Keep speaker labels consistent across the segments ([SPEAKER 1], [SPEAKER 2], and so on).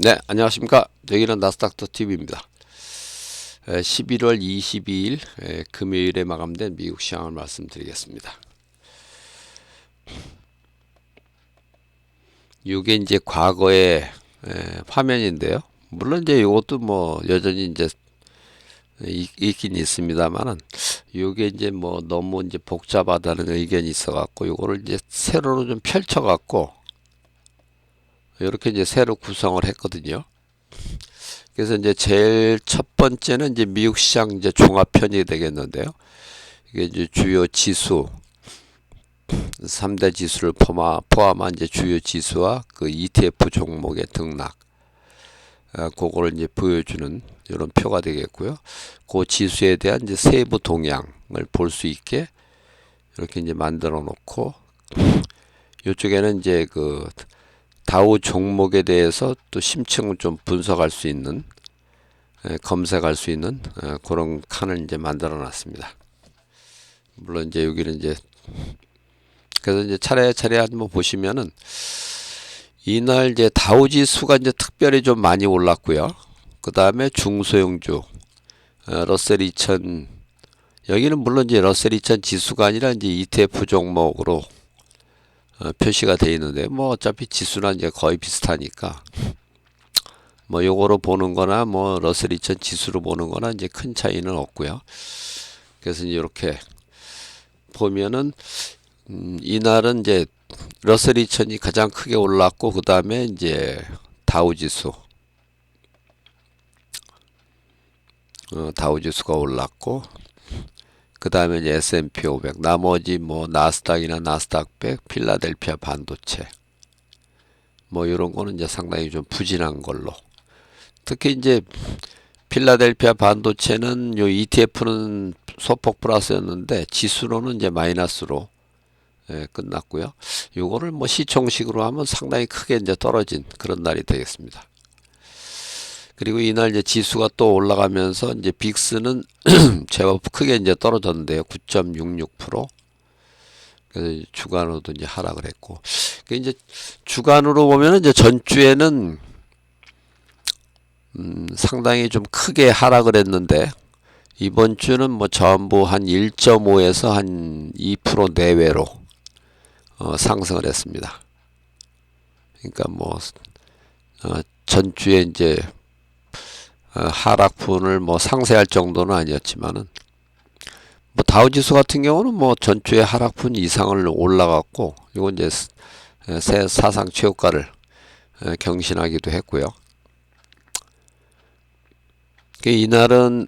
[SPEAKER 1] 네, 안녕하십니까. 여기는 나스닥터 TV입니다. 11월 22일 금요일에 마감된 미국 시장을 말씀드리겠습니다. 이게 이제 과거의 화면인데요. 물론 이제 이것도 뭐 여전히 이제 있긴 있습니다만은 이게 이제 뭐 너무 이제 복잡하다는 의견이 있어갖고 이거를 이제 세로로 좀 펼쳐갖고 이렇게 이제 새로 구성을 했거든요. 그래서 이제 제일 첫 번째는 이제 미국 시장 이제 종합편이 되겠는데요. 이게 이제 주요 지수, 3대 지수를 포함한 이제 주요 지수와 그 ETF 종목의 등락, 그거를 이제 보여주는 이런 표가 되겠고요. 그 지수에 대한 이제 세부 동향을 볼 수 있게 이렇게 이제 만들어 놓고, 이쪽에는 이제 그 다우 종목에 대해서 또 심층을 좀 분석할 수 있는, 검색할 수 있는 그런 칸을 이제 만들어 놨습니다. 물론 이제 여기는 이제 그래서 이제 차례차례 한번 보시면은 이날 이제 다우지수가 이제 특별히 좀 많이 올랐고요. 그 다음에 중소형주 러셀 2000 여기는 물론 이제 러셀 2000 지수가 아니라 이제 ETF 종목으로 표시가 되어 있는데 뭐 어차피 지수는 이제 거의 비슷하니까 뭐 요거로 보는 거나 뭐 러셀 2000 지수로 보는 거나 이제 큰 차이는 없고요. 그래서 이제 이렇게 보면은 이날은 이제 러셀 2000이 가장 크게 올랐고 그 다음에 이제 다우지수 다우지수가 올랐고 그 다음에 이제 S&P 500 나머지 뭐 나스닥이나 나스닥 100 필라델피아 반도체 뭐 이런 거는 이제 상당히 좀 부진한 걸로 특히 이제 필라델피아 반도체는 요 ETF는 소폭 플러스였는데 지수로는 이제 마이너스로 끝났고요. 요거를 뭐 시총식으로 하면 상당히 크게 이제 떨어진 그런 날이 되겠습니다. 그리고 이날 이제 지수가 또 올라가면서 이제 빅스는 제법 크게 이제 떨어졌는데요. 9.66%. 그래서 주간으로도 이제 하락을 했고. 이제 주간으로 보면은 이제 전주에는 상당히 좀 크게 하락을 했는데 이번 주는 뭐 전부 한 1.5에서 한 2% 내외로 상승을 했습니다. 그러니까 뭐 전주에 이제 하락분을 뭐 상쇄할 정도는 아니었지만은 뭐 다우지수 같은 경우는 뭐 전주에 하락분 이상을 올라갔고 이건 이제 새 사상 최고가를 경신하기도 했고요. 이날은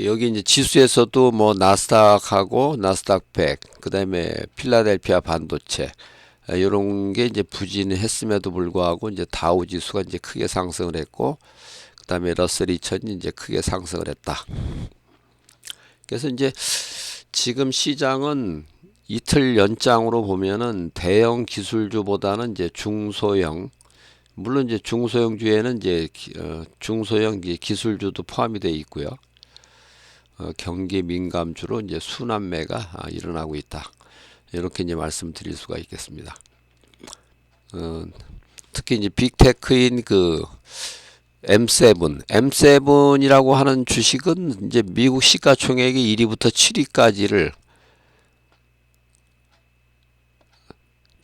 [SPEAKER 1] 여기 이제 지수에서도 뭐 나스닥하고 나스닥 100, 그 다음에 필라델피아 반도체 이런 게 이제 부진했음에도 불구하고 이제 다우 지수가 이제 크게 상승을 했고, 그 다음에 러셀 2000이 이제 크게 상승을 했다. 그래서 이제 지금 시장은 이틀 연장으로 보면은 대형 기술주보다는 이제 중소형, 물론 이제 중소형주에는 이제 중소형 기술주도 포함이 되어 있고요. 경기 민감주로 이제 순환매가 일어나고 있다. 이렇게 이제 말씀드릴 수가 있겠습니다. 특히 이제 빅테크인 그 M7이라고 하는 주식은 이제 미국 시가총액이 1위부터 7위까지를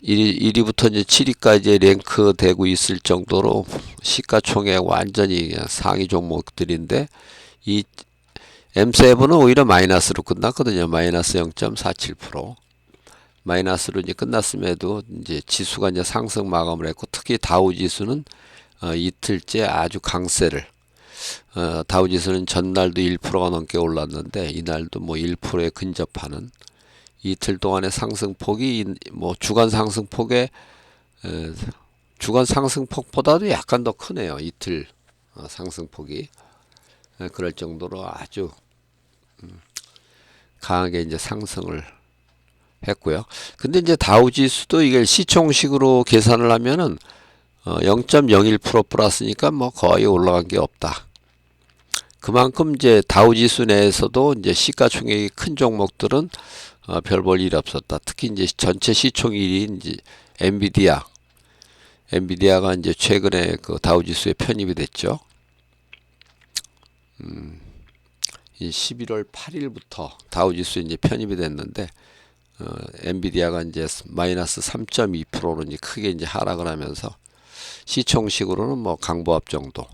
[SPEAKER 1] 1위부터 이제 7위까지 랭크되고 있을 정도로 시가총액 완전히 그냥 상위 종목들인데 이 M7은 오히려 마이너스로 끝났거든요. 마이너스 0.47%. 마이너스로 이제 끝났음에도 이제 지수가 이제 상승 마감을 했고 특히 다우 지수는 이틀째 아주 강세를 다우 지수는 전날도 1%가 넘게 올랐는데 이날도 뭐 1%에 근접하는 이틀 동안의 상승폭이 뭐 주간 상승폭의 주간 상승폭보다도 약간 더 크네요. 이틀 상승폭이 그럴 정도로 아주 강하게 이제 상승을 했고요. 근데 이제 다우지수도 이게 시총식으로 계산을 하면은 0.01% 플러스니까 뭐 거의 올라간 게 없다. 그만큼 이제 다우지수 내에서도 이제 시가총액이 큰 종목들은 별 볼 일이 없었다. 특히 이제 전체 시총 1위인 이제 엔비디아 엔비디아가 이제 최근에 그 다우지수에 편입이 됐죠. 이 11월 8일부터 다우지수에 이제 편입이 됐는데, 엔비디아가 이제 마이너스 3.2%로 이제 크게 이제 하락을 하면서 시총식으로는 뭐 강보합 정도.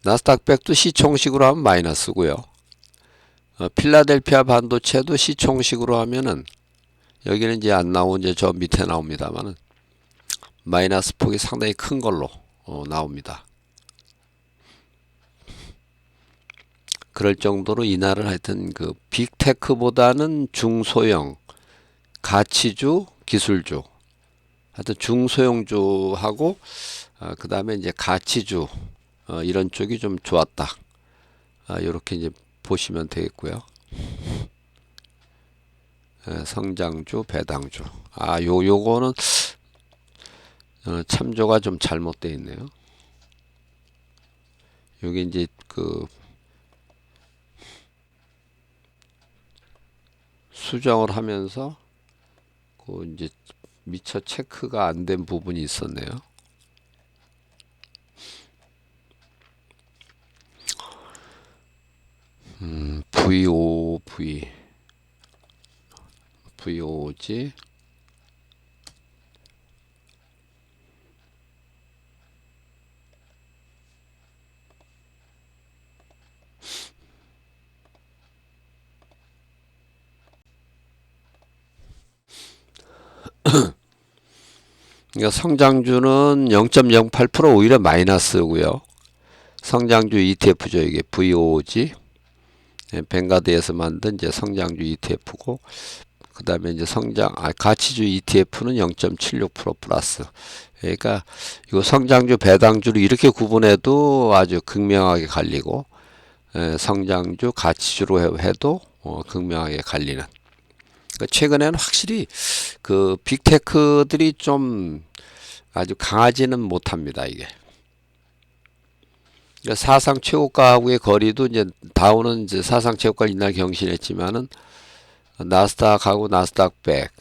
[SPEAKER 1] 나스닥백도 시총식으로 하면 마이너스고요. 필라델피아 반도체도 시총식으로 하면은 여기는 이제 안 나오고 이제 저 밑에 나옵니다만은 마이너스 폭이 상당히 큰 걸로 나옵니다. 그럴 정도로 이날은 하여튼 그 빅테크보다는 중소형, 가치주, 기술주, 하여튼 중소형주하고 그 다음에 이제 가치주 이런 쪽이 좀 좋았다. 이렇게 이제 보시면 되겠고요. 성장주, 배당주. 요거는 참조가 좀 잘못되어 있네요. 요게 이제 그 수정을 하면서 그 이제 미처 체크가 안 된 부분이 있었네요. VOG 그러니까 성장주는 0.08% 오히려 마이너스고요. 성장주 ETF죠. 이게 VOG 뱅가드에서 만든 이제 성장주 ETF고, 그 다음에 이제 가치주 ETF는 0.76% 플러스. 그러니까 이거 성장주, 배당주를 이렇게 구분해도 아주 극명하게 갈리고, 성장주, 가치주로 해도 극명하게 갈리는. 그러니까 최근에는 확실히 그 빅테크들이 좀 아주 강하지는 못합니다. 이게. 그러니까 사상 최고가하고의 거리도 이제 다우는 이제 사상 최고가 이날 경신했지만은 나스닥하고 나스닥백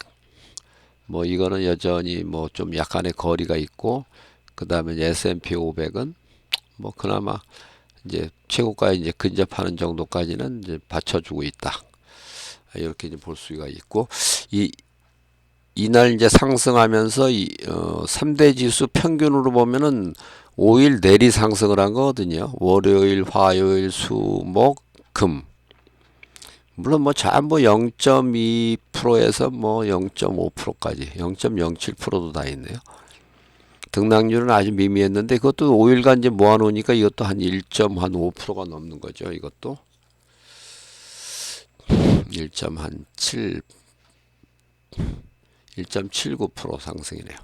[SPEAKER 1] 뭐 이거는 여전히 뭐 좀 약간의 거리가 있고, 그 다음에 S&P 500은 뭐 그나마 이제 최고가에 이제 근접하는 정도까지는 이제 받쳐주고 있다. 이렇게 이제 볼 수가 있고, 이날 이제 상승하면서 3대 지수 평균으로 보면은 5일 내리 상승을 한 거거든요. 월요일, 화요일, 수, 목, 금. 물론 뭐 전부 0.2%에서 뭐 0.5%까지 0.07%도 다 있네요. 등락률은 아주 미미했는데 그것도 5일간 이제 모아놓으니까 이것도 한 1.5%가 넘는 거죠. 이것도 1.79% 상승이네요.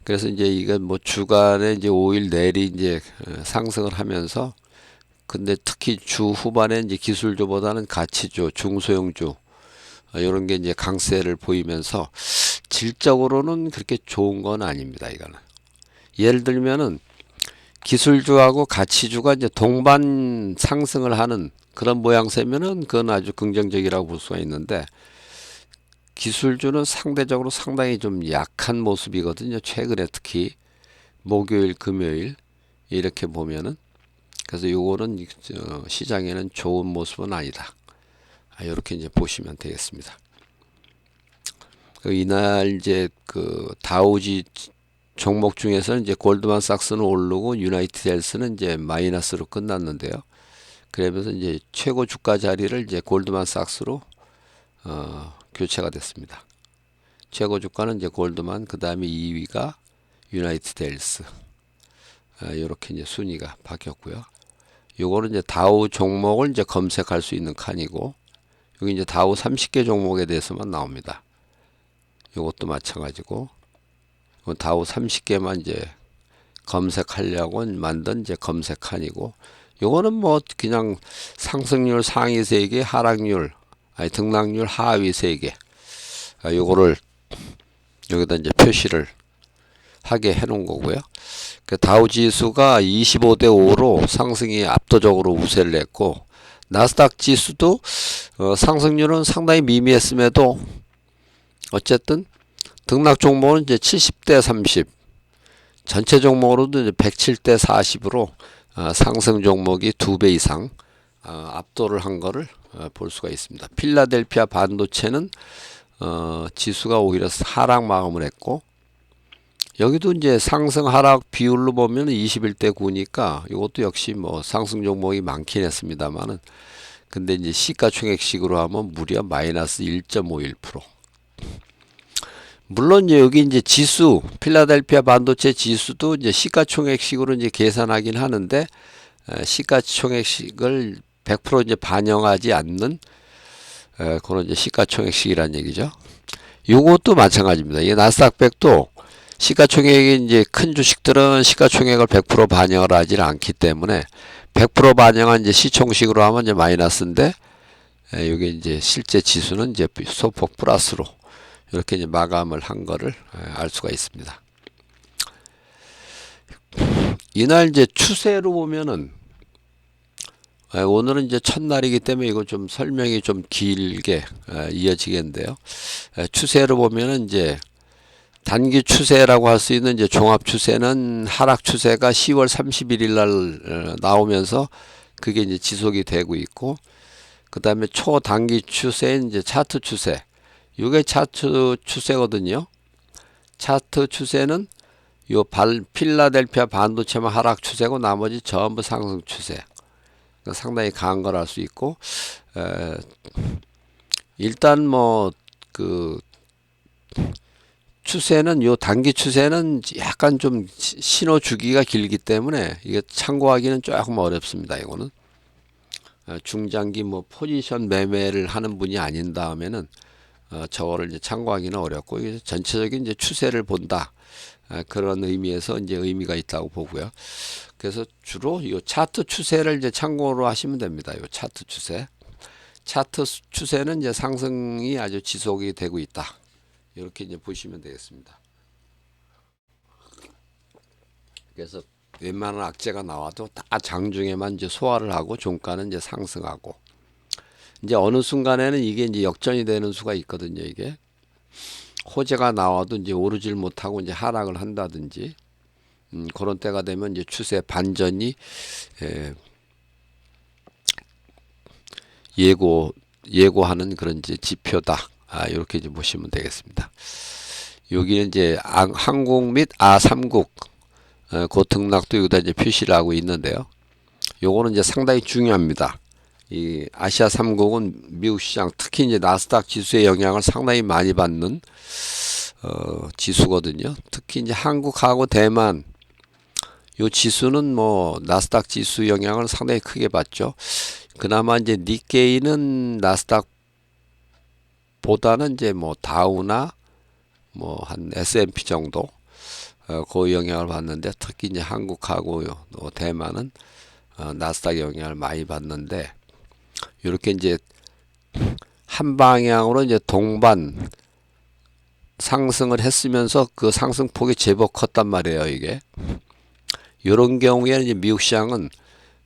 [SPEAKER 1] 그래서 이제 이건 뭐 주간에 이제 5일 내리 이제 상승을 하면서, 근데 특히 주 후반에 이제 기술주보다는 가치주, 중소형주 이런 게 이제 강세를 보이면서 질적으로는 그렇게 좋은 건 아닙니다. 이거는 예를 들면은 기술주하고 가치주가 이제 동반 상승을 하는 그런 모양새면은 그건 아주 긍정적이라고 볼 수가 있는데, 기술주는 상대적으로 상당히 좀 약한 모습이거든요. 최근에 특히 목요일, 금요일 이렇게 보면은. 그래서 요거는 시장에는 좋은 모습은 아니다. 이렇게 이제 보시면 되겠습니다. 이날 이제 그 다우지 종목 중에서는 이제 골드만삭스는 오르고 유나이티드 헬스는 이제 마이너스로 끝났는데요. 그러면서 이제 최고 주가 자리를 이제 골드만삭스로 교체가 됐습니다. 최고 주가는 이제 골드만, 그 다음에 2위가 유나이티드 헬스. 이렇게 이제 순위가 바뀌었고요. 요거는 이제 다우 종목을 이제 검색할 수 있는 칸이고, 여기 이제 다우 30개 종목에 대해서만 나옵니다. 요것도 마찬가지고, 다우 30개만 이제 검색하려고 만든 이제 검색칸이고, 요거는 뭐 그냥 상승률 상위 3개, 하락률, 등락률 하위 3개. 요거를 여기다 이제 표시를 하게 해 놓은 거고요. 그 다우 지수가 25대 5로 상승이 압도적으로 우세를 했고, 나스닥 지수도 상승률은 상당히 미미했음에도 어쨌든 등락 종목은 이제 70대 30, 전체 종목으로도 이제 107대 40으로 상승 종목이 2배 이상 압도를 한 거를 볼 수가 있습니다. 필라델피아 반도체는 지수가 오히려 하락 마감을 했고, 여기도 이제 상승 하락 비율로 보면 21대 9니까 이것도 역시 뭐 상승 종목이 많긴 했습니다만은, 근데 이제 시가총액식으로 하면 무려 마이너스 1.51%. 물론 여기 이제 지수, 필라델피아 반도체 지수도 이제 시가총액식으로 이제 계산하긴 하는데, 시가총액식을 100% 이제 반영하지 않는 그런 이제 시가총액식이란 얘기죠. 요것도 마찬가지입니다. 이 나스닥백도 시가총액이 이제 큰 주식들은 시가총액을 100% 반영을 하지 않기 때문에 100% 반영한 이제 시총식으로 하면 이제 마이너스인데, 이게 이제 실제 지수는 이제 소폭 플러스로 이렇게 이제 마감을 한 거를 알 수가 있습니다. 이날 이제 추세로 보면은, 오늘은 이제 첫날이기 때문에 이거 좀 설명이 좀 길게 이어지겠는데요. 추세로 보면은 이제 단기 추세라고 할 수 있는 이제 종합 추세는 하락 추세가 10월 31일 날 나오면서 그게 이제 지속이 되고 있고, 그 다음에 초단기 추세인 이제 차트 추세. 이게 차트 추세거든요. 차트 추세는 요 필라델피아 반도체만 하락 추세고 나머지 전부 상승 추세. 그러니까 상당히 강한 걸 알 수 있고, 일단 뭐 그 추세는 요 단기 추세는 약간 좀 신호 주기가 길기 때문에 이게 참고하기는 조금 어렵습니다. 이거는 중장기 뭐 포지션 매매를 하는 분이 아닌 다음에는 저거를 이제 참고하기는 어렵고, 이게 전체적인 이제 추세를 본다, 그런 의미에서 이제 의미가 있다고 보고요. 그래서 주로 이 차트 추세를 이제 참고로 하시면 됩니다. 이 차트 추세. 차트 추세는 이제 상승이 아주 지속이 되고 있다, 이렇게 이제 보시면 되겠습니다. 그래서 웬만한 악재가 나와도 다 장중에만 이제 소화를 하고 종가는 이제 상승하고, 이제 어느 순간에는 이게 이제 역전이 되는 수가 있거든요. 이게 호재가 나와도 이제 오르질 못하고 이제 하락을 한다든지, 그런 때가 되면 이제 추세 반전이 예고하는 그런 이제 지표다. 이렇게 이제 보시면 되겠습니다. 여기는 이제 한국 및 아3국 그 등락도 여기다 이제 표시를 하고 있는데요. 요거는 이제 상당히 중요합니다. 이 아시아 3국은 미국 시장, 특히 이제 나스닥 지수의 영향을 상당히 많이 받는 지수거든요. 특히 이제 한국하고 대만, 요 지수는 뭐 나스닥 지수 영향을 상당히 크게 받죠. 그나마 이제 니케이는 나스닥 보다는 이제 뭐 다우나 뭐 한 S&P 정도 그 영향을 받는데, 특히 이제 한국하고 대만은 나스닥 영향을 많이 받는데, 이렇게 이제 한 방향으로 이제 동반 상승을 했으면서 그 상승폭이 제법 컸단 말이에요. 이게 이런 경우에는 이제 미국 시장은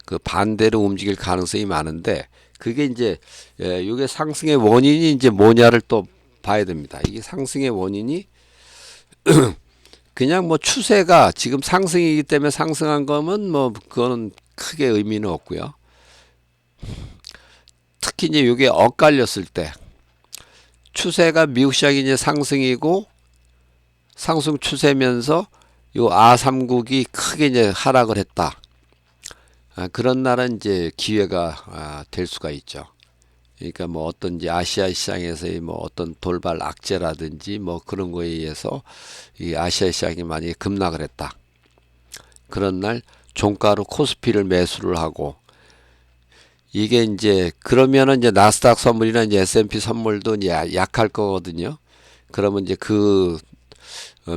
[SPEAKER 1] 그 반대로 움직일 가능성이 많은데, 그게 이제 이게 상승의 원인이 이제 뭐냐를 또 봐야 됩니다. 이게 상승의 원인이 그냥 뭐 추세가 지금 상승이기 때문에 상승한 거면 뭐 그거는 크게 의미는 없고요. 특히 이제 이게 엇갈렸을 때, 추세가 미국 시장이 이제 상승이고 상승 추세면서 요 아3국이 크게 이제 하락을 했다. 그런 날은 이제 기회가 될 수가 있죠. 그러니까 뭐 어떤 이제 아시아 시장에서의 뭐 어떤 돌발 악재라든지 뭐 그런 거에 의해서 이 아시아 시장이 만약에 급락을 했다. 그런 날 종가로 코스피를 매수를 하고, 이게 이제 그러면은 이제 나스닥 선물이나 이제 S&P 선물도 이제 약할 거거든요. 그러면 이제 그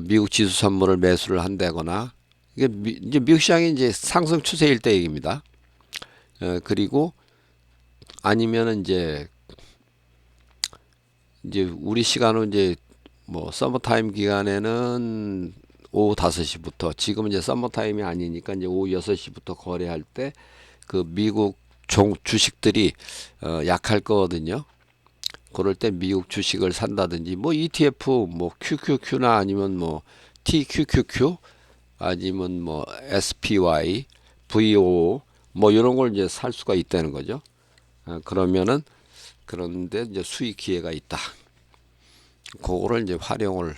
[SPEAKER 1] 미국 지수 선물을 매수를 한다거나, 이게 이제 미국 시장이 이제 상승 추세일 때 얘기입니다. 그리고 아니면은 이제 우리 시간으로 이제 뭐 서머타임 기간에는 오후 5시부터, 지금은 이제 서머타임이 아니니까 이제 오후 6시부터 거래할 때 그 미국 주식들이 약할 거거든요. 그럴 때 미국 주식을 산다든지 뭐 ETF 뭐 QQQ나 아니면 뭐 TQQQ 아니면 뭐 SPY, VO 뭐 이런 걸 이제 살 수가 있다는 거죠. 그러면은 그런데 이제 수익 기회가 있다. 그거를 이제 활용을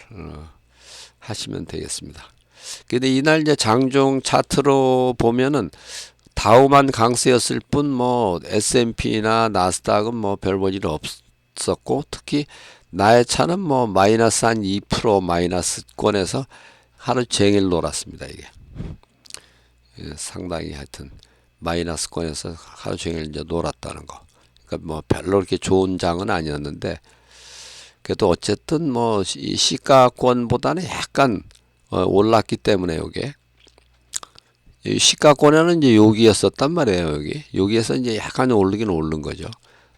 [SPEAKER 1] 하시면 되겠습니다. 근데 이날 이제 장중 차트로 보면은 다우만 강세였을 뿐 뭐 S&P나 나스닥은 뭐 별 볼일 없었고, 특히 나의 차는 뭐 마이너스 한 2% 마이너스권에서 하루 종일 놀았습니다. 이게 상당히 하여튼 마이너스권에서 하루 종일 이제 놀았다는 거. 그러니까 뭐 별로 그렇게 좋은 장은 아니었는데, 그래도 어쨌든 뭐 이 시가권보다는 약간 올랐기 때문에 요게 시가권에는 이제 여기였었단 말이에요. 여기에서 이제 약간 오르긴 오른 거죠.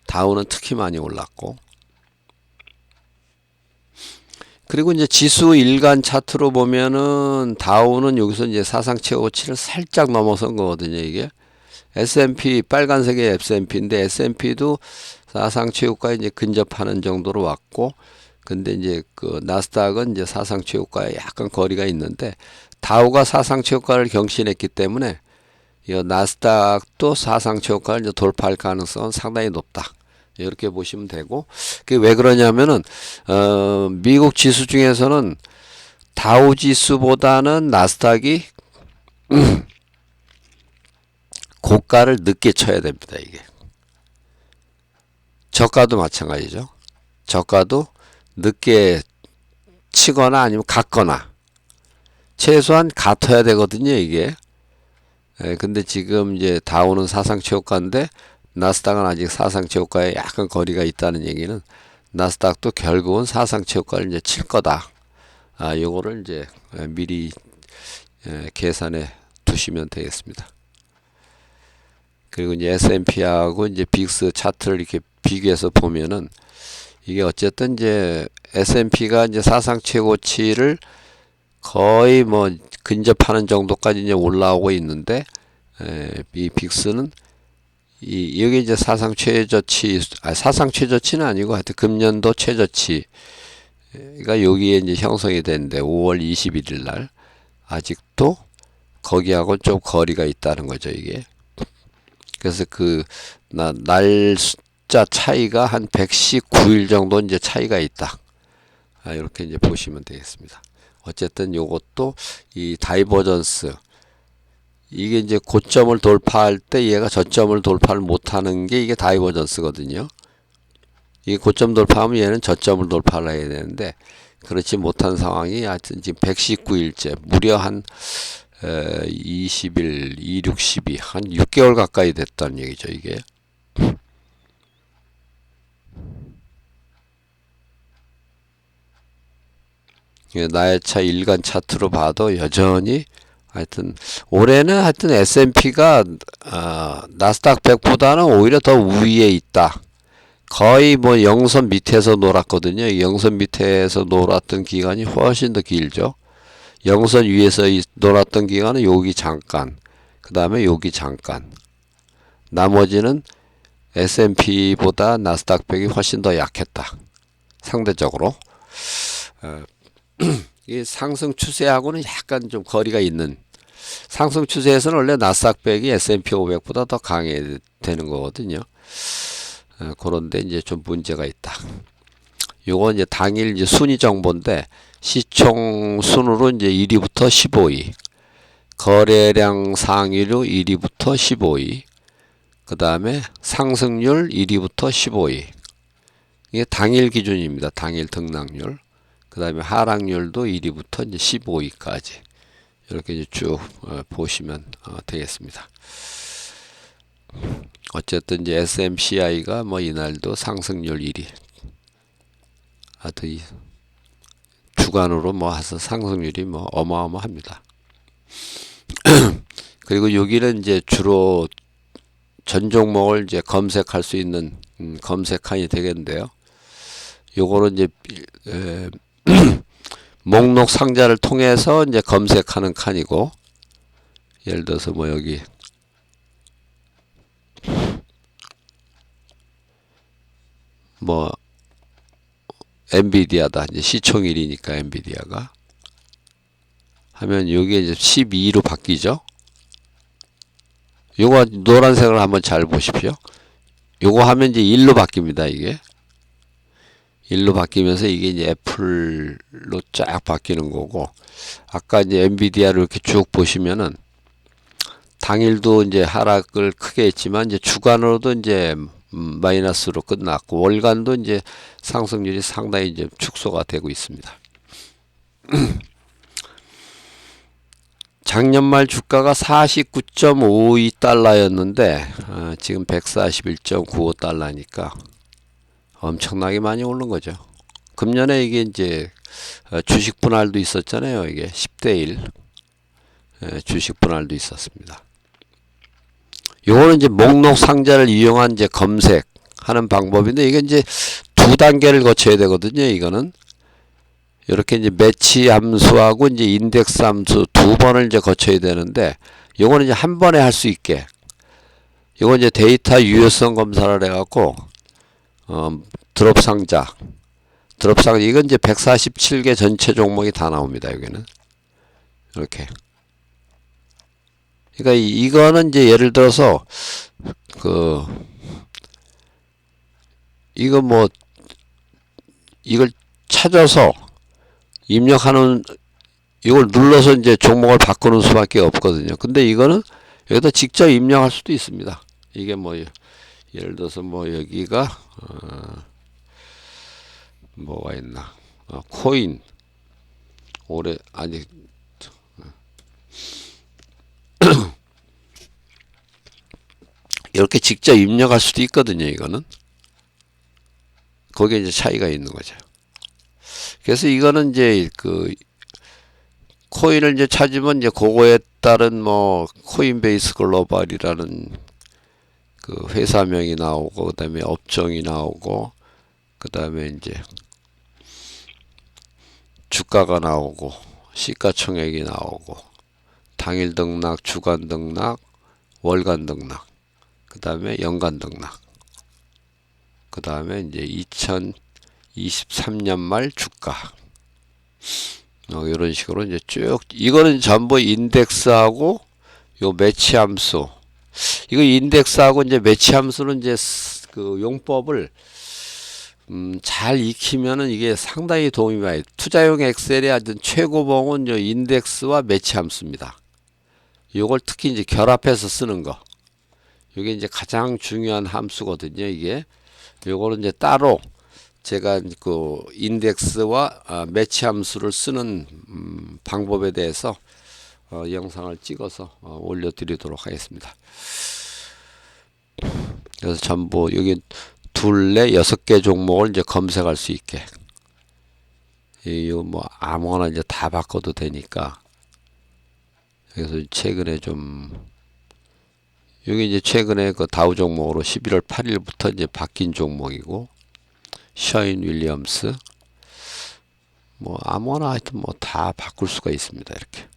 [SPEAKER 1] 다우는 특히 많이 올랐고, 그리고 이제 지수 일간 차트로 보면은 다우는 여기서 이제 사상 최고치를 살짝 넘어선 거거든요. 이게 S&P 빨간색의 S&P인데 S&P도 사상 최고가에 이제 근접하는 정도로 왔고, 근데 이제 그 나스닥은 이제 사상 최고가에 약간 거리가 있는데 다우가 사상 최고가를 경신했기 때문에 이 나스닥도 사상 최고가를 이제 돌파할 가능성은 상당히 높다. 이렇게 보시면 되고, 그게 왜 그러냐면은 미국 지수 중에서는 다우 지수보다는 나스닥이 고가를 늦게 쳐야 됩니다. 이게 저가도 마찬가지죠. 저가도 늦게 치거나 아니면 같거나 최소한 같아야 되거든요. 이게 근데 지금 이제 다우는 사상 최고가인데 나스닥은 아직 사상 최고가에 약간 거리가 있다는 얘기는 나스닥도 결국은 사상 최고가를 이제 칠 거다. 요거를 이제 미리 계산해 두시면 되겠습니다. 그리고 이제 S&P하고 이제 빅스 차트를 이렇게 비교해서 보면은 이게 어쨌든 이제 S&P가 이제 사상 최고치를 거의 뭐 근접하는 정도까지 이제 올라오고 있는데, 이 빅스는 여기 이제 사상 최저치, 사상 최저치는 아니고 하여튼 금년도 최저치가 여기에 이제 형성이 됐는데 5월 21일 날 아직도 거기하고 좀 거리가 있다는 거죠, 이게. 그래서 그 날짜 차이가 한 119일 정도 이제 차이가 있다. 이렇게 이제 보시면 되겠습니다. 어쨌든 요것도 이 다이버전스, 이게 이제 고점을 돌파할 때 얘가 저점을 돌파를 못하는 게 이게 다이버전스거든요. 이게 고점 돌파하면 얘는 저점을 돌파를 해야 되는데 그렇지 못한 상황이 하여튼 지금 119일째 무려 한 20일, 2, 6, 12, 한 6개월 가까이 됐다는 얘기죠, 이게. 나의 차 일간 차트로 봐도 여전히 하여튼 올해는 하여튼 S&P가 나스닥 100보다는 오히려 더 우위에 있다. 거의 뭐 영선 밑에서 놀았거든요. 영선 밑에서 놀았던 기간이 훨씬 더 길죠. 영선 위에서 놀았던 기간은 여기 잠깐, 그 다음에 여기 잠깐. 나머지는 S&P보다 나스닥 100이 훨씬 더 약했다. 상대적으로. 이 상승 추세하고는 약간 좀 거리가 있는, 상승 추세에서는 원래 나스닥 100이 S&P 500보다 더 강해야 되는 거거든요. 그런데 이제 좀 문제가 있다. 요건 이제 당일 이제 순위 정보인데 시총 순으로 이제 1위부터 15위, 거래량 상위로 1위부터 15위, 그 다음에 상승률 1위부터 15위. 이게 당일 기준입니다. 당일 등락률. 그 다음에 하락률도 1위부터 이제 15위까지. 이렇게 이제 쭉 보시면 되겠습니다. 어쨌든 이제 SMCI가 뭐 이날도 상승률 1위. 하여튼 주간으로 뭐 해서 상승률이 뭐 어마어마합니다. 그리고 여기는 이제 주로 전 종목을 이제 검색할 수 있는 검색칸이 되겠는데요. 요거는 이제 목록 상자를 통해서 이제 검색하는 칸이고, 예를 들어서 뭐 여기 뭐 엔비디아다. 이제 시총일이니까 엔비디아가 하면 요게 이제 12로 바뀌죠. 요거 노란색을 한번 잘 보십시오. 요거 하면 이제 1로 바뀝니다. 이게 1로 바뀌면서 이게 이제 애플로 쫙 바뀌는 거고, 아까 이제 엔비디아를 이렇게 쭉 보시면은 당일도 이제 하락을 크게 했지만 이제 주간으로도 이제 마이너스로 끝났고, 월간도 이제 상승률이 상당히 이제 축소가 되고 있습니다. 작년 말 주가가 49.52달러였는데 지금 141.95달러니까 엄청나게 많이 오른 거죠. 금년에 이게 이제 주식 분할도 있었잖아요. 이게 10대 1 주식 분할도 있었습니다. 요거는 이제 목록 상자를 이용한 이제 검색하는 방법인데, 이게 이제 두 단계를 거쳐야 되거든요. 이거는 이렇게 이제 매치 함수하고 이제 인덱스 함수 두 번을 이제 거쳐야 되는데, 요거는 이제 한 번에 할 수 있게, 요거 이제 데이터 유효성 검사를 해갖고 드롭 상자 이건 이제 147개 전체 종목이 다 나옵니다. 여기는 이렇게. 그러니까 이거는 이제 예를 들어서 이거 뭐 이걸 찾아서 입력하는, 이걸 눌러서 이제 종목을 바꾸는 수밖에 없거든요. 근데 이거는 여기다 직접 입력할 수도 있습니다. 이게 뭐 예를 들어서 뭐 여기가 뭐가 있나, 코인 올해 아니 이렇게 직접 입력할 수도 있거든요. 이거는 거기에 이제 차이가 있는 거죠. 그래서 이거는 이제 코인을 이제 찾으면 이제 그거에 따른 뭐 코인베이스 글로벌이라는 그 회사명이 나오고, 그다음에 업종이 나오고, 그다음에 이제 주가가 나오고, 시가총액이 나오고, 당일 등락, 주간 등락, 월간 등락, 그다음에 연간 등락, 그다음에 이제 2023년 말 주가, 이런 식으로 이제 쭉, 이거는 전부 인덱스하고 요 매치 함수, 이거 인덱스하고 이제 매치 함수는 이제 그 용법을 잘 익히면은 이게 상당히 도움이 많이. 투자용 엑셀의 아주 최고봉은 요 인덱스와 매치 함수입니다. 요걸 특히 이제 결합해서 쓰는 거, 이게 이제 가장 중요한 함수거든요. 이게 요거는 이제 따로 제가 그 인덱스와 매치 함수를 쓰는 방법에 대해서 영상을 찍어서 올려드리도록 하겠습니다. 그래서 전부 여기 둘레 6개 종목을 이제 검색할 수 있게, 이거 뭐 아무거나 이제 다 바꿔도 되니까. 그래서 최근에 좀 여기 이제 최근에 그 다우 종목으로 11월 8일부터 이제 바뀐 종목이고, 셔인 윌리엄스 뭐 아무거나 하여튼 뭐 다 바꿀 수가 있습니다. 이렇게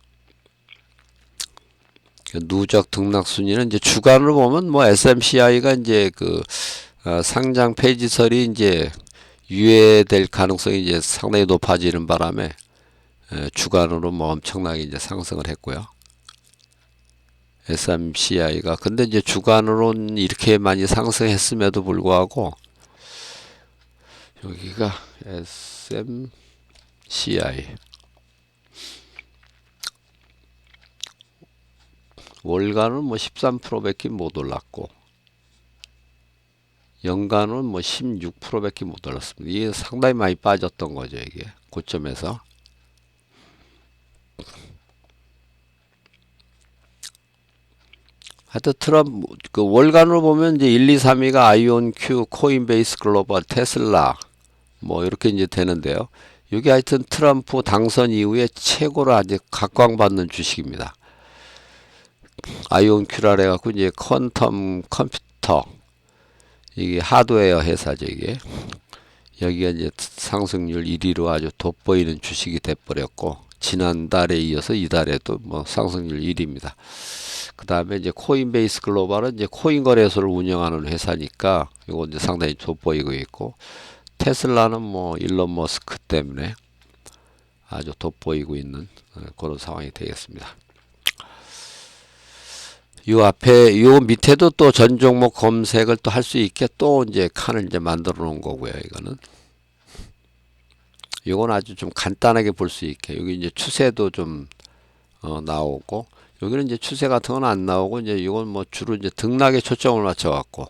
[SPEAKER 1] 누적 등락 순위는 이제 주간으로 보면 뭐 SMCI가 이제 상장 폐지설이 이제 유예될 가능성이 이제 상당히 높아지는 바람에 주간으로 뭐 엄청나게 이제 상승을 했고요. SMCI가 근데 이제 주간으로는 이렇게 많이 상승했음에도 불구하고 여기가 SMCI 월간은 뭐 13%밖에 못 올랐고, 연간은 뭐 16%밖에 못 올랐습니다. 이게 상당히 많이 빠졌던 거죠. 이게 고점에서. 하여튼 그 월간으로 보면 이제 1, 2, 3위가 아이온큐, 코인베이스 글로벌, 테슬라 뭐 이렇게 이제 되는데요. 이게 하여튼 트럼프 당선 이후에 최고로 아주 각광받는 주식입니다. 아이온큐라 해갖고 이제 퀀텀 컴퓨터, 이게 하드웨어 회사죠. 이게 여기가 이제 상승률 1위로 아주 돋보이는 주식이 돼버렸고, 지난달에 이어서 이달에도 뭐 상승률 1위입니다. 그 다음에 이제 코인베이스 글로벌은 이제 코인 거래소를 운영하는 회사니까 이거 이제 상당히 돋보이고 있고, 테슬라는 뭐 일론 머스크 때문에 아주 돋보이고 있는 그런 상황이 되겠습니다. 요 앞에 요 밑에도 또 전 종목 검색을 또 할 수 있게 또 이제 칸을 이제 만들어 놓은 거고요. 이거는 요건 아주 좀 간단하게 볼 수 있게 여기 이제 추세도 좀 나오고 여기는 이제 추세 같은 건 안 나오고 이제 이건 뭐 주로 이제 등락에 초점을 맞춰 갖고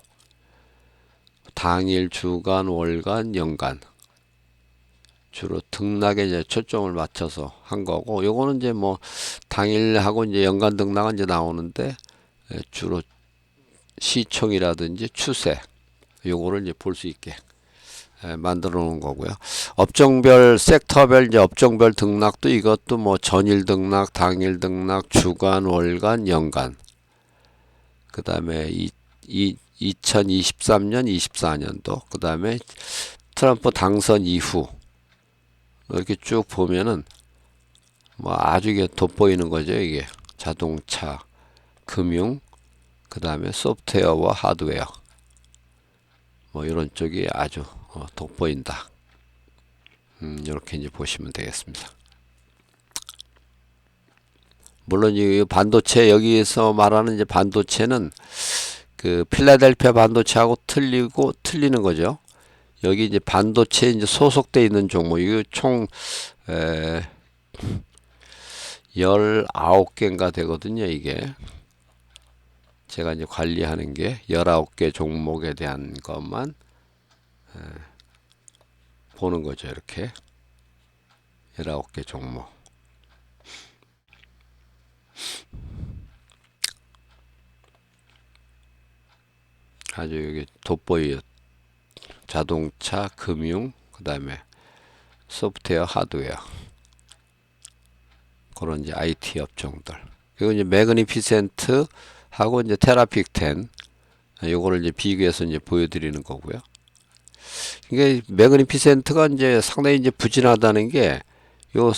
[SPEAKER 1] 당일, 주간, 월간, 연간 주로 등락에 이제 초점을 맞춰서 한 거고 요거는 이제 뭐 당일하고 이제 연간 등락은 이제 나오는데 주로 시총이라든지 추세 요거를 이제 볼 수 있게 만들어 놓은 거고요. 업종별 섹터별 이제 업종별 등락도 이것도 뭐 전일 등락, 당일 등락, 주간, 월간, 연간. 그다음에 2023년, 24년도. 그다음에 트럼프 당선 이후 이렇게 쭉 보면은 뭐 아주 이게 돋보이는 거죠. 이게 자동차, 금융, 그다음에 소프트웨어와 하드웨어. 뭐 이런 쪽이 아주 돋보인다. 이렇게 이제 보시면 되겠습니다. 물론 이 반도체 여기에서 말하는 이제 반도체는 그 필라델피아 반도체하고 틀리는 거죠. 여기 이제 반도체 이제 소속돼 있는 종목 이거 총 19개인가 되거든요. 이게 제가 이제 관리하는 게 19개 종목에 대한 것만 보는 거죠. 이렇게 19개 종목. 아주 여기 돋보여요. 자동차, 금융, 그 다음에 소프트웨어, 하드웨어. 그런 이제 IT 업종들. 그리고 이제 매그니피센트 하고 이제 테라픽 10. 요거를 이제 비교해서 이제 보여드리는 거고요. 이게 매그니피센트가 이제 상당히 이제 부진하다는 게 요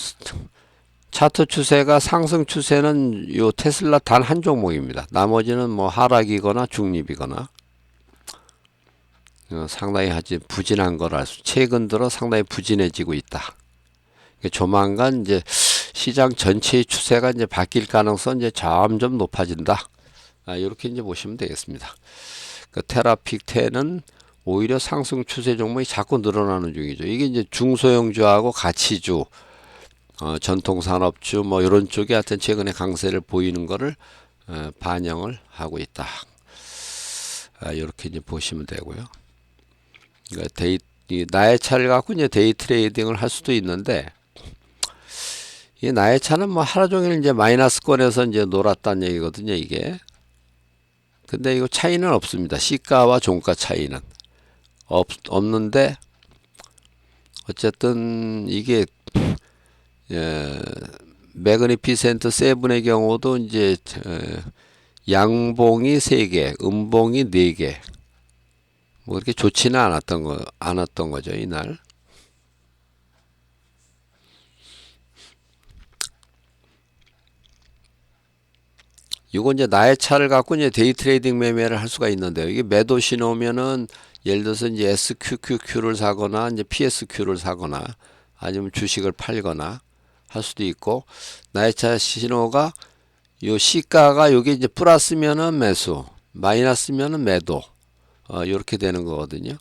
[SPEAKER 1] 차트 추세가 상승 추세는 요 테슬라 단 한 종목입니다. 나머지는 뭐 하락이거나 중립이거나 상당히 아주 부진한 걸 알 수. 최근 들어 상당히 부진해지고 있다. 조만간 이제 시장 전체의 추세가 이제 바뀔 가능성 이제 점점 높아진다. 이렇게 이제 보시면 되겠습니다. 그 테라픽 10은 오히려 상승 추세 종목이 자꾸 늘어나는 중이죠. 이게 이제 중소형주하고 가치주, 전통산업주 뭐 이런 쪽이 하여튼 최근에 강세를 보이는 거를 반영을 하고 있다. 이렇게 이제 보시면 되고요. 그러니까 이 나의 차를 갖고 이제 데이 트레이딩을 할 수도 있는데 이 나의 차는 뭐 하루 종일 이제 마이너스권에서 이제 놀았다는 얘기거든요. 이게. 근데 이거 차이는 없습니다. 시가와 종가 차이는 없는데 어쨌든 이게 매그니피센트 세븐의 경우도 이제 양봉이 3개, 음봉이 4개. 뭐 그렇게 좋지는 않았던 거죠, 이날. 이건 이제 나의 차를 갖고 이제 데이 트레이딩 매매를 할 수가 있는데요. 이게 매도 신호면은 예를 들어서 이제 SQQQ를 사거나 이제 PSQ를 사거나 아니면 주식을 팔거나 할 수도 있고 나의 차 신호가 요 시가가 요게 이제 플러스면은 매수, 마이너스면은 매도. 이렇게 되는 거거든요.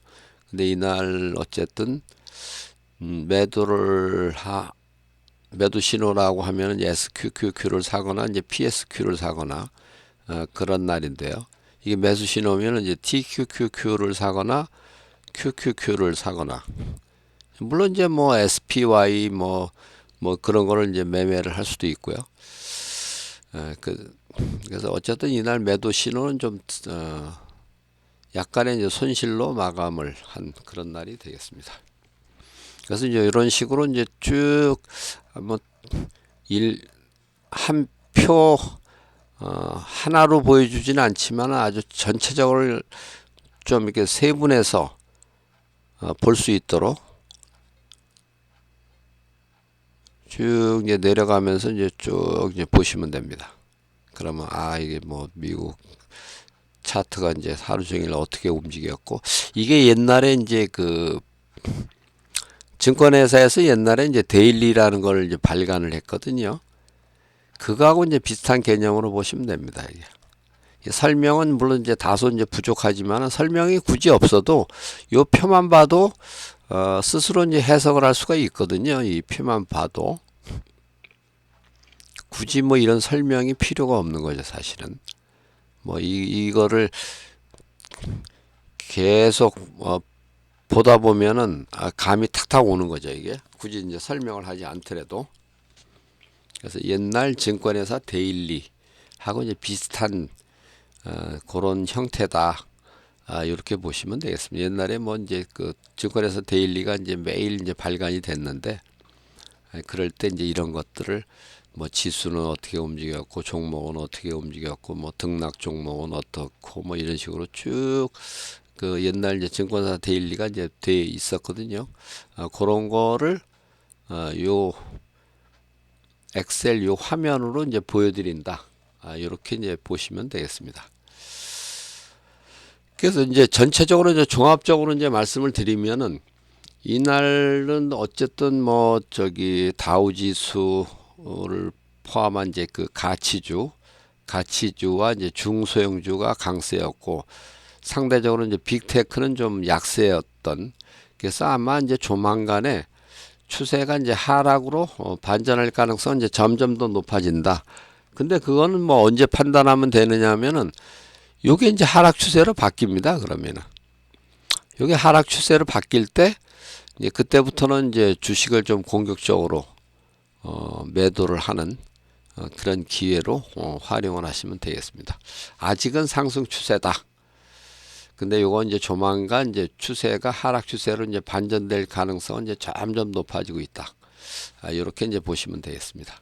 [SPEAKER 1] 근데 이날 어쨌든 매도 신호라고 하면은 SQQQ를 사거나 이제 PSQ를 사거나 그런 날인데요. 이게 매수 신호면은 이제 TQQQ를 사거나 QQQ를 사거나 물론 이제 뭐 SPY 뭐 그런 거를 이제 매매를 할 수도 있고요. 그래서 어쨌든 이날 매도 신호는 좀 약간의 이제 손실로 마감을 한 그런 날이 되겠습니다. 그래서 이제 이런 식으로 이제 쭉 뭐 한 표 하나로 보여주지는 않지만 아주 전체적으로 좀 이렇게 세분해서 볼 수 있도록 쭉 이제 내려가면서 이제 쭉 이제 보시면 됩니다. 그러면 이게 뭐 미국 차트가 이제 하루 종일 어떻게 움직였고 이게 옛날에 이제 그 증권회사에서 옛날에 이제 데일리라는 걸 이제 발간을 했거든요. 그거하고 이제 비슷한 개념으로 보시면 됩니다. 이게. 설명은 물론 이제 다소 이제 부족하지만 설명이 굳이 없어도 요 표만 봐도 스스로 이제 해석을 할 수가 있거든요. 이 표만 봐도 굳이 뭐 이런 설명이 필요가 없는 거죠, 사실은. 뭐 이거를 계속 보다 보면은 감이 탁탁 오는 거죠, 이게. 굳이 이제 설명을 하지 않더라도. 그래서 옛날 증권회사 데일리하고 이제 비슷한 그런 형태다. 이렇게 보시면 되겠습니다. 옛날에 뭐 이제 그 증권회사 데일리가 이제 매일 이제 발간이 됐는데, 그럴 때 이제 이런 것들을 뭐 지수는 어떻게 움직였고 종목은 어떻게 움직였고 뭐 등락 종목은 어떻고 뭐 이런 식으로 쭉 그 옛날 이제 증권사 데일리가 이제 돼 있었거든요. 그런 거를 요 엑셀 요 화면으로 이제 보여드린다. 이렇게 이제 보시면 되겠습니다. 그래서 이제 전체적으로 이제 종합적으로 이제 말씀을 드리면은 이날은 어쨌든 뭐 저기 다우지수를 포함한 이제 그 가치주와 이제 중소형주가 강세였고 상대적으로 이제 빅테크는 좀 약세였던. 그래서 아마 이제 조만간에 추세가 이제 하락으로 반전할 가능성은 이제 점점 더 높아진다. 근데 그거는 뭐 언제 판단하면 되느냐 하면은 요게 이제 하락 추세로 바뀝니다. 그러면은 요게 하락 추세로 바뀔 때 이제 그때부터는 이제 주식을 좀 공격적으로 매도를 하는 그런 기회로 활용을 하시면 되겠습니다. 아직은 상승 추세다. 근데 요거 이제 조만간 이제 추세가 하락 추세로 이제 반전될 가능성은 이제 점점 높아지고 있다. 이렇게 이제 보시면 되겠습니다.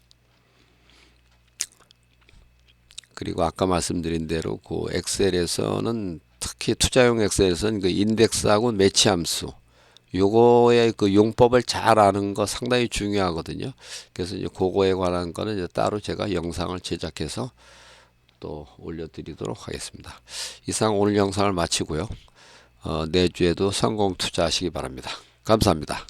[SPEAKER 1] 그리고 아까 말씀드린 대로 그 엑셀에서는 특히 투자용 엑셀에서는 그 인덱스하고 매치 함수 요거의 그 용법을 잘 아는 거 상당히 중요하거든요. 그래서 이제 그거에 관한 거는 이제 따로 제가 영상을 제작해서 또 올려드리도록 하겠습니다. 이상 오늘 영상을 마치고요. 내주에도 성공 투자하시기 바랍니다. 감사합니다.